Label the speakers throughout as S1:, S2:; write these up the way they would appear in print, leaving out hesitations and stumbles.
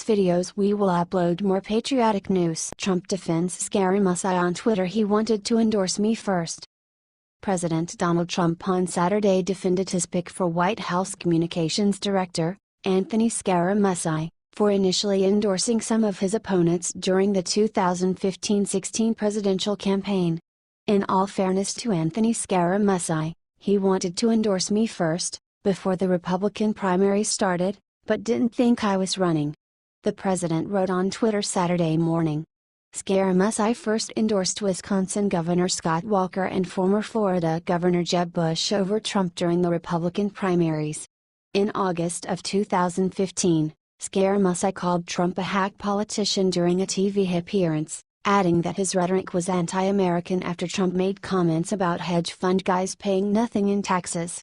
S1: videos we will upload more patriotic news. Trump defends Scaramucci on Twitter. He wanted to endorse me first. President Donald Trump on Saturday defended his pick for White House Communications Director, Anthony Scaramucci, for initially endorsing some of his opponents during the 2015-16 presidential campaign. In all fairness to Anthony Scaramucci, he wanted to endorse me first, before the Republican primary started, but didn't think I was running. The president wrote on Twitter Saturday morning. Scaramucci first endorsed Wisconsin Governor Scott Walker and former Florida Governor Jeb Bush over Trump during the Republican primaries. In August of 2015, Scaramucci called Trump a hack politician during a TV appearance, adding that his rhetoric was anti-American after Trump made comments about hedge fund guys paying nothing in taxes.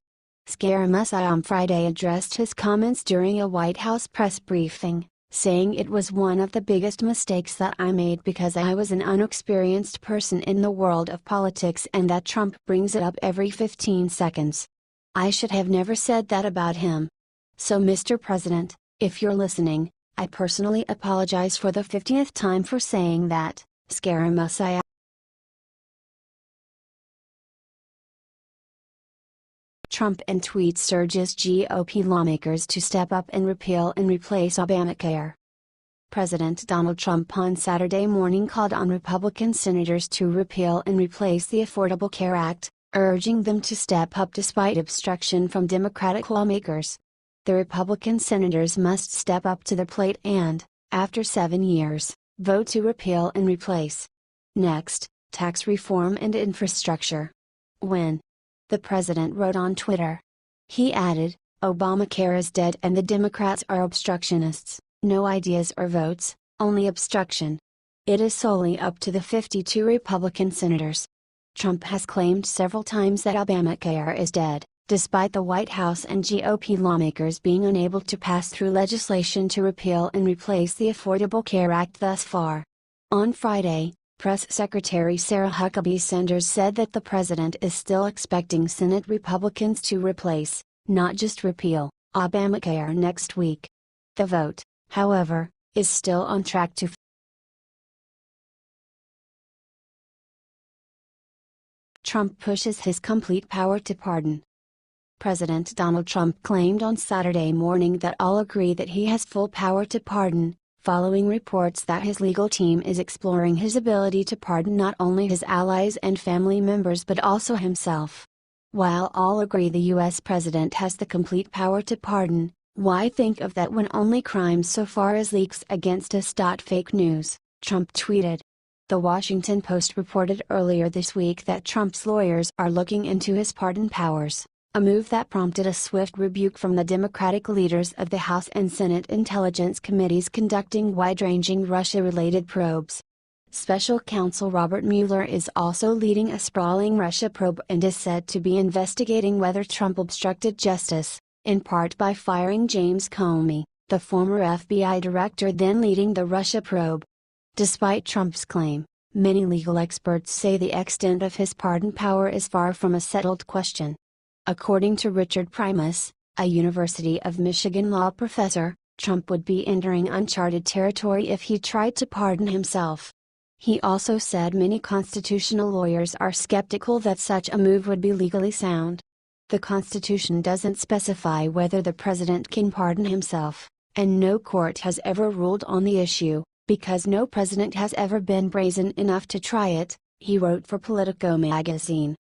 S1: Scaramucci on Friday addressed his comments during a White House press briefing, saying it was one of the biggest mistakes that I made because I was an unexperienced person in the world of politics and that Trump brings it up every 15 seconds. I should have never said that about him. So Mr. President, if you're listening, I personally apologize for the 50th time for saying that. Scaramucci. Trump and tweet urges GOP lawmakers to step up and repeal and replace Obamacare. President Donald Trump on Saturday morning called on Republican senators to repeal and replace the Affordable Care Act, urging them to step up despite obstruction from Democratic lawmakers. The Republican senators must step up to the plate and, after 7 years, vote to repeal and replace. Next, tax reform and infrastructure. When? The president wrote on Twitter. He added, Obamacare is dead and the Democrats are obstructionists, no ideas or votes, only obstruction. It is solely up to the 52 Republican senators. Trump has claimed several times that Obamacare is dead, despite the White House and GOP lawmakers being unable to pass through legislation to repeal and replace the Affordable Care Act thus far. On Friday, Press Secretary Sarah Huckabee Sanders said that the president is still expecting Senate Republicans to replace, not just repeal, Obamacare next week. The vote, however, is still on track to Trump pushes his complete power to pardon. President Donald Trump claimed on Saturday morning that all agree that he has full power to pardon, following reports that his legal team is exploring his ability to pardon not only his allies and family members but also himself. While all agree the U.S. president has the complete power to pardon, why think of that when only crimes so far as leaks against us. Fake news, Trump tweeted. The Washington Post reported earlier this week that Trump's lawyers are looking into his pardon powers, a move that prompted a swift rebuke from the Democratic leaders of the House and Senate Intelligence Committees conducting wide-ranging Russia-related probes. Special Counsel Robert Mueller is also leading a sprawling Russia probe and is said to be investigating whether Trump obstructed justice, in part by firing James Comey, the former FBI director then leading the Russia probe. Despite Trump's claim, many legal experts say the extent of his pardon power is far from a settled question. According to Richard Primus, a University of Michigan law professor, Trump would be entering uncharted territory if he tried to pardon himself. He also said many constitutional lawyers are skeptical that such a move would be legally sound. The Constitution doesn't specify whether the president can pardon himself, and no court has ever ruled on the issue, because no president has ever been brazen enough to try it, he wrote for Politico magazine.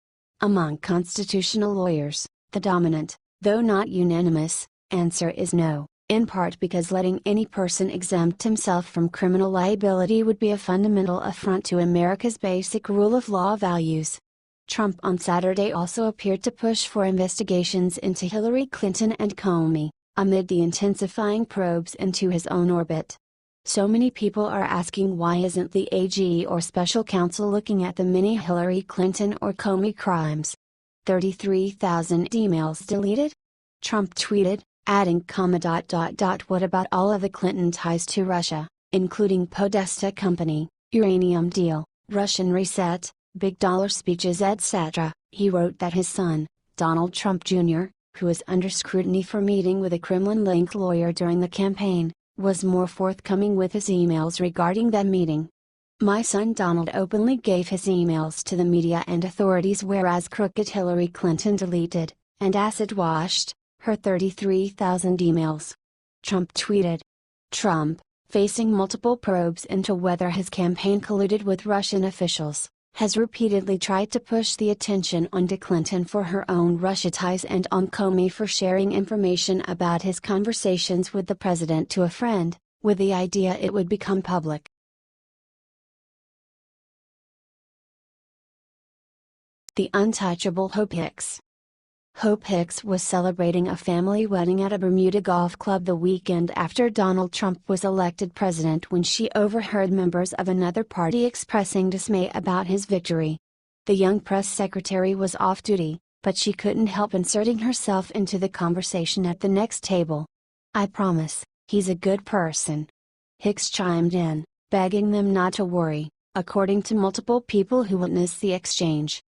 S1: Among constitutional lawyers, the dominant, though not unanimous, answer is no, in part because letting any person exempt himself from criminal liability would be a fundamental affront to America's basic rule of law values. Trump on Saturday also appeared to push for investigations into Hillary Clinton and Comey, amid the intensifying probes into his own orbit. So many people are asking why isn't the AG or special counsel looking at the many Hillary Clinton or Comey crimes? 33,000 emails deleted? Trump tweeted, adding what about all of the Clinton ties to Russia, including Podesta Company, uranium deal, Russian reset, big dollar speeches etc. He wrote that his son, Donald Trump Jr., who is under scrutiny for meeting with a Kremlin-linked lawyer during the campaign, was more forthcoming with his emails regarding that meeting. "My son Donald openly gave his emails to the media and authorities, whereas crooked Hillary Clinton deleted, and acid-washed, her 33,000 emails," Trump tweeted. Trump, facing multiple probes into whether his campaign colluded with Russian officials, has repeatedly tried to push the attention onto Clinton for her own Russia ties and on Comey for sharing information about his conversations with the president to a friend, with the idea it would become public. The untouchable Hope Hicks. Hope Hicks was celebrating a family wedding at a Bermuda golf club the weekend after Donald Trump was elected president when she overheard members of another party expressing dismay about his victory. The young press secretary was off duty, but she couldn't help inserting herself into the conversation at the next table. "I promise, he's a good person," Hicks chimed in, begging them not to worry, according to multiple people who witnessed the exchange.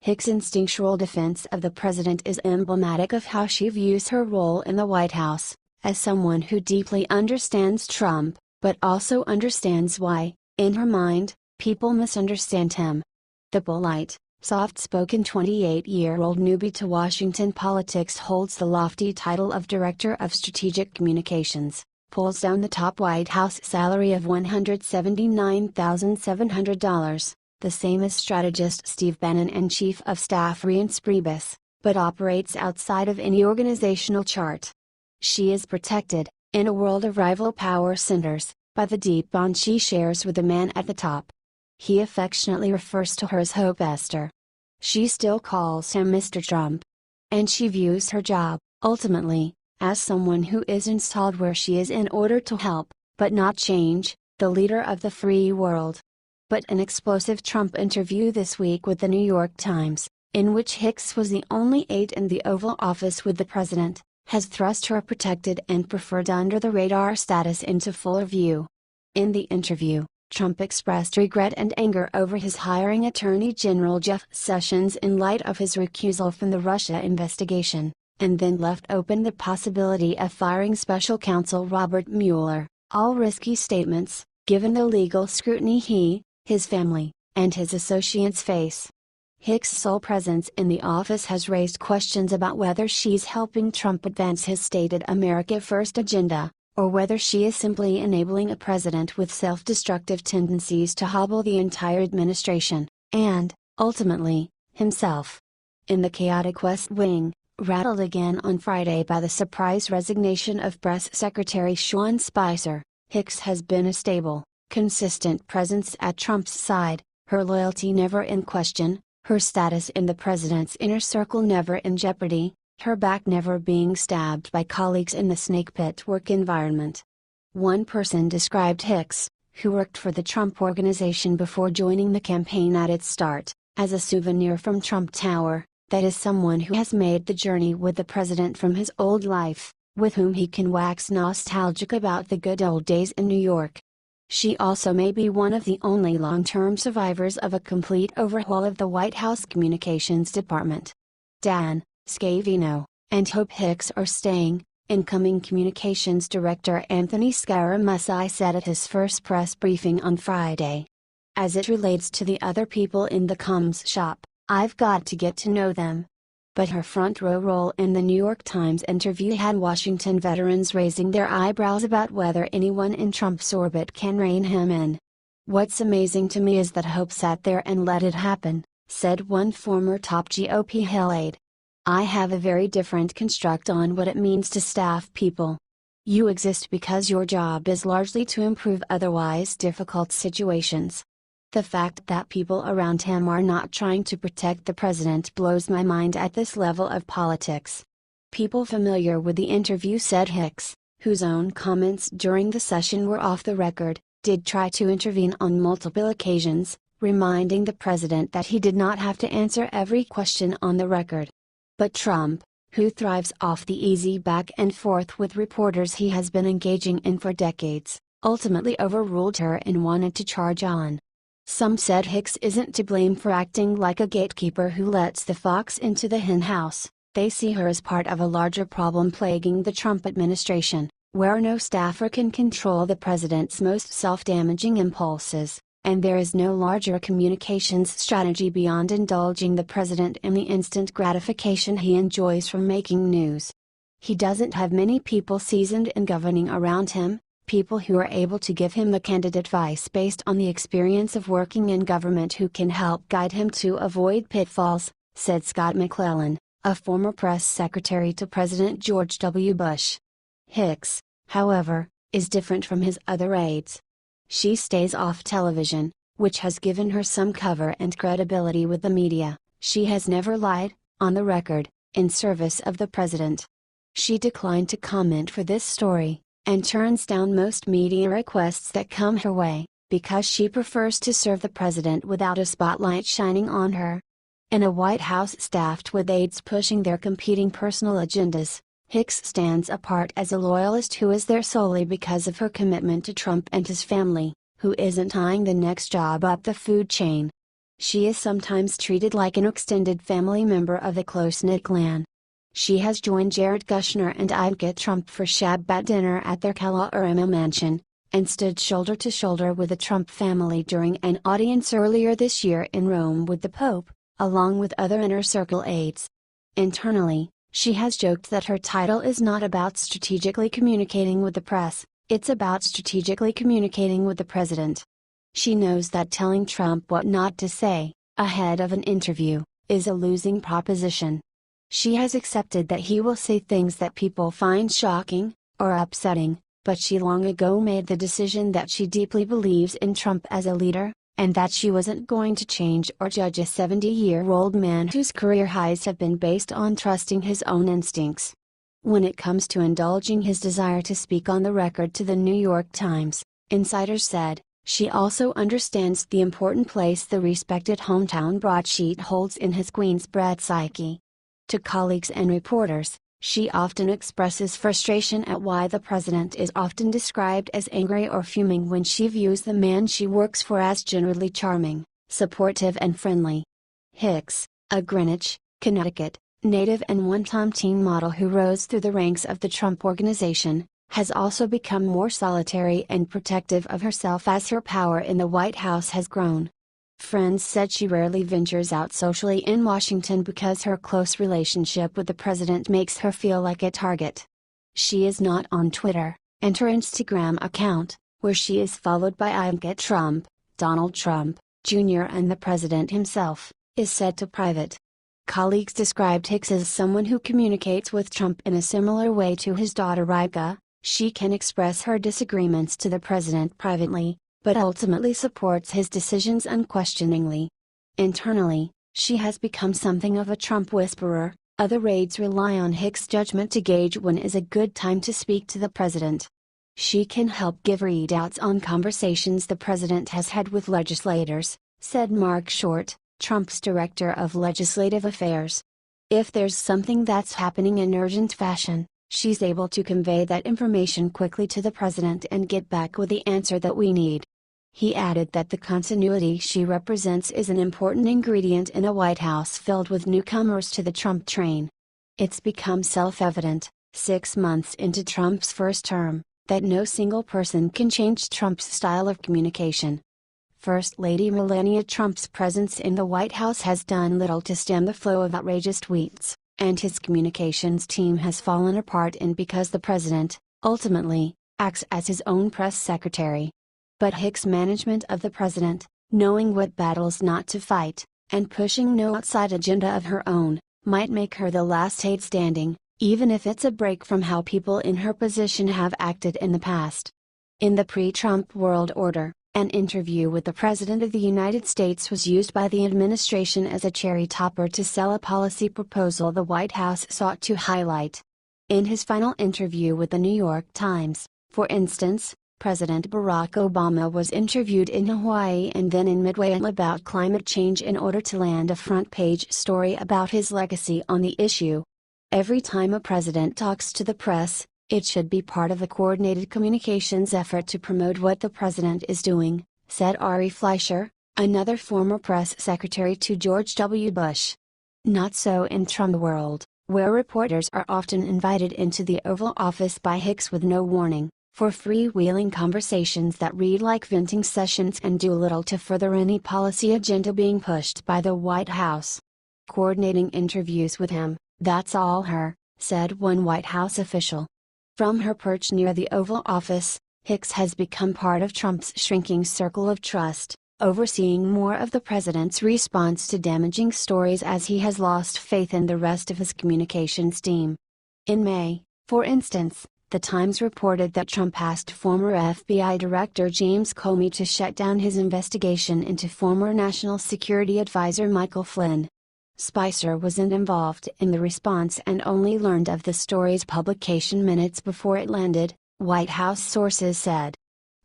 S1: Hicks' instinctual defense of the president is emblematic of how she views her role in the White House, as someone who deeply understands Trump, but also understands why, in her mind, people misunderstand him. The polite, soft-spoken 28-year-old newbie to Washington politics holds the lofty title of Director of Strategic Communications, pulls down the top White House salary of $179,700. The same as strategist Steve Bannon and Chief of Staff Reince Priebus, but operates outside of any organizational chart. She is protected, in a world of rival power centers, by the deep bond she shares with the man at the top. He affectionately refers to her as Hope Esther. She still calls him Mr. Trump. And she views her job, ultimately, as someone who is installed where she is in order to help, but not change, the leader of the free world. But an explosive Trump interview this week with the New York Times, in which Hicks was the only aide in the Oval Office with the president, has thrust her protected and preferred under-the-radar status into fuller view. In the interview, Trump expressed regret and anger over his hiring Attorney General Jeff Sessions in light of his recusal from the Russia investigation, and then left open the possibility of firing Special Counsel Robert Mueller, all risky statements, given the legal scrutiny he, his family, and his associates face. Hicks' sole presence in the office has raised questions about whether she's helping Trump advance his stated America First agenda, or whether she is simply enabling a president with self-destructive tendencies to hobble the entire administration, and, ultimately, himself. In the chaotic West Wing, rattled again on Friday by the surprise resignation of Press Secretary Sean Spicer, Hicks has been a stable, consistent presence at Trump's side, her loyalty never in question, her status in the president's inner circle never in jeopardy, her back never being stabbed by colleagues in the snake pit work environment. One person described Hicks, who worked for the Trump Organization before joining the campaign at its start, as a souvenir from Trump Tower, that is someone who has made the journey with the president from his old life, with whom he can wax nostalgic about the good old days in New York. She also may be one of the only long-term survivors of a complete overhaul of the White House Communications Department. Dan Scavino and Hope Hicks are staying, incoming Communications Director Anthony Scaramucci said at his first press briefing on Friday. "As it relates to the other people in the comms shop, I've got to get to know them." But her front row role in the New York Times interview had Washington veterans raising their eyebrows about whether anyone in Trump's orbit can rein him in. "What's amazing to me is that Hope sat there and let it happen," said one former top GOP Hill aide. "I have a very different construct on what it means to staff people. You exist because your job is largely to improve otherwise difficult situations. The fact that people around him are not trying to protect the president blows my mind at this level of politics." People familiar with the interview said Hicks, whose own comments during the session were off the record, did try to intervene on multiple occasions, reminding the president that he did not have to answer every question on the record. But Trump, who thrives off the easy back and forth with reporters he has been engaging in for decades, ultimately overruled her and wanted to charge on. Some said Hicks isn't to blame for acting like a gatekeeper who lets the fox into the henhouse. They see her as part of a larger problem plaguing the Trump administration. where no staffer can control the president's most self-damaging impulses, and there is no larger communications strategy beyond indulging the president in the instant gratification he enjoys from making news. He doesn't have many people seasoned in governing around him, people who are able to give him the candid advice based on the experience of working in government who can help guide him to avoid pitfalls, said Scott McClellan, a former press secretary to President George W. Bush. Hicks, however, is different from his other aides. She stays off television, which has given her some cover and credibility with the media. She has never lied, on the record, in service of the president. She declined to comment for this story, and turns down most media requests that come her way, because she prefers to serve the president without a spotlight shining on her. In a White House staffed with aides pushing their competing personal agendas, Hicks stands apart as a loyalist who is there solely because of her commitment to Trump and his family, who isn't eyeing the next job up the food chain. She is sometimes treated like an extended family member of the close-knit clan. She has joined Jared Kushner and Ivanka Trump for Shabbat dinner at their Kalorama mansion, and stood shoulder to shoulder with the Trump family during an audience earlier this year in Rome with the Pope, along with other inner circle aides. Internally, she has joked that her title is not about strategically communicating with the press, it's about strategically communicating with the president. She knows that telling Trump what not to say, ahead of an interview, is a losing proposition. She has accepted that he will say things that people find shocking, or upsetting, but she long ago made the decision that she deeply believes in Trump as a leader, and that she wasn't going to change or judge a 70-year-old man whose career highs have been based on trusting his own instincts. When it comes to indulging his desire to speak on the record to the New York Times, insiders said, she also understands the important place the respected hometown broadsheet holds in his Queensbred psyche. To colleagues and reporters, she often expresses frustration at why the president is often described as angry or fuming when she views the man she works for as generally charming, supportive and friendly. Hicks, a Greenwich, Connecticut, native and one-time teen model who rose through the ranks of the Trump Organization, has also become more solitary and protective of herself as her power in the White House has grown. Friends said she rarely ventures out socially in Washington because her close relationship with the president makes her feel like a target. She is not on Twitter, and her Instagram account, where she is followed by Ivanka Trump, Donald Trump, Jr. and the president himself, is set to private. Colleagues described Hicks as someone who communicates with Trump in a similar way to his daughter Ivanka. She can express her disagreements to the president privately, but ultimately supports his decisions unquestioningly. Internally, she has become something of a Trump whisperer. Other aides rely on Hicks' judgment to gauge when is a good time to speak to the president. She can help give readouts on conversations the president has had with legislators, said Mark Short, Trump's director of legislative affairs. If there's something that's happening in urgent fashion, she's able to convey that information quickly to the president and get back with the answer that we need. He added that the continuity she represents is an important ingredient in a White House filled with newcomers to the Trump train. It's become self-evident, 6 months into Trump's first term, that no single person can change Trump's style of communication. First Lady Melania Trump's presence in the White House has done little to stem the flow of outrageous tweets, and his communications team has fallen apart because the president, ultimately, acts as his own press secretary. But Hicks' management of the president, knowing what battles not to fight, and pushing no outside agenda of her own, might make her the last aide standing, even if it's a break from how people in her position have acted in the past. In the pre-Trump world order, an interview with the President of the United States was used by the administration as a cherry topper to sell a policy proposal the White House sought to highlight. In his final interview with the New York Times, for instance, President Barack Obama was interviewed in Hawaii and then in Midway about climate change in order to land a front-page story about his legacy on the issue. Every time a president talks to the press, it should be part of a coordinated communications effort to promote what the president is doing, said Ari Fleischer, another former press secretary to George W. Bush. Not so in Trump world. where reporters are often invited into the Oval Office by Hicks with no warning, for freewheeling conversations that read like venting sessions and do little to further any policy agenda being pushed by the White House. Coordinating interviews with him, that's all her, said one White House official. From her perch near the Oval Office, Hicks has become part of Trump's shrinking circle of trust, overseeing more of the president's response to damaging stories as he has lost faith in the rest of his communications team. In May, for instance, The Times reported that Trump asked former FBI Director James Comey to shut down his investigation into former National Security Advisor Michael Flynn. Spicer wasn't involved in the response and only learned of the story's publication minutes before it landed, White House sources said.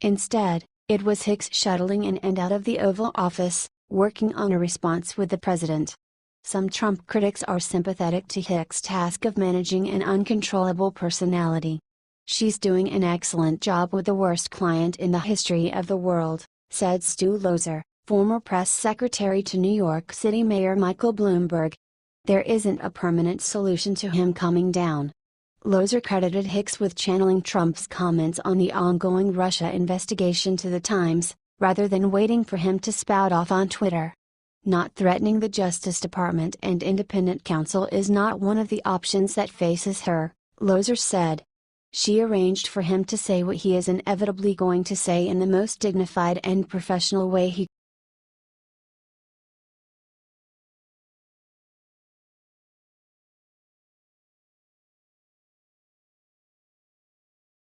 S1: Instead, it was Hicks shuttling in and out of the Oval Office, working on a response with the president. Some Trump critics are sympathetic to Hicks' task of managing an uncontrollable personality. "She's doing an excellent job with the worst client in the history of the world," said Stu Loeser, former press secretary to New York City Mayor Michael Bloomberg. "There isn't a permanent solution to him coming down." Loeser credited Hicks with channeling Trump's comments on the ongoing Russia investigation to the Times, rather than waiting for him to spout off on Twitter. Not threatening the Justice Department and independent counsel is not one of the options that faces her, Loeser said. She arranged for him to say what he is inevitably going to say in the most dignified and professional way he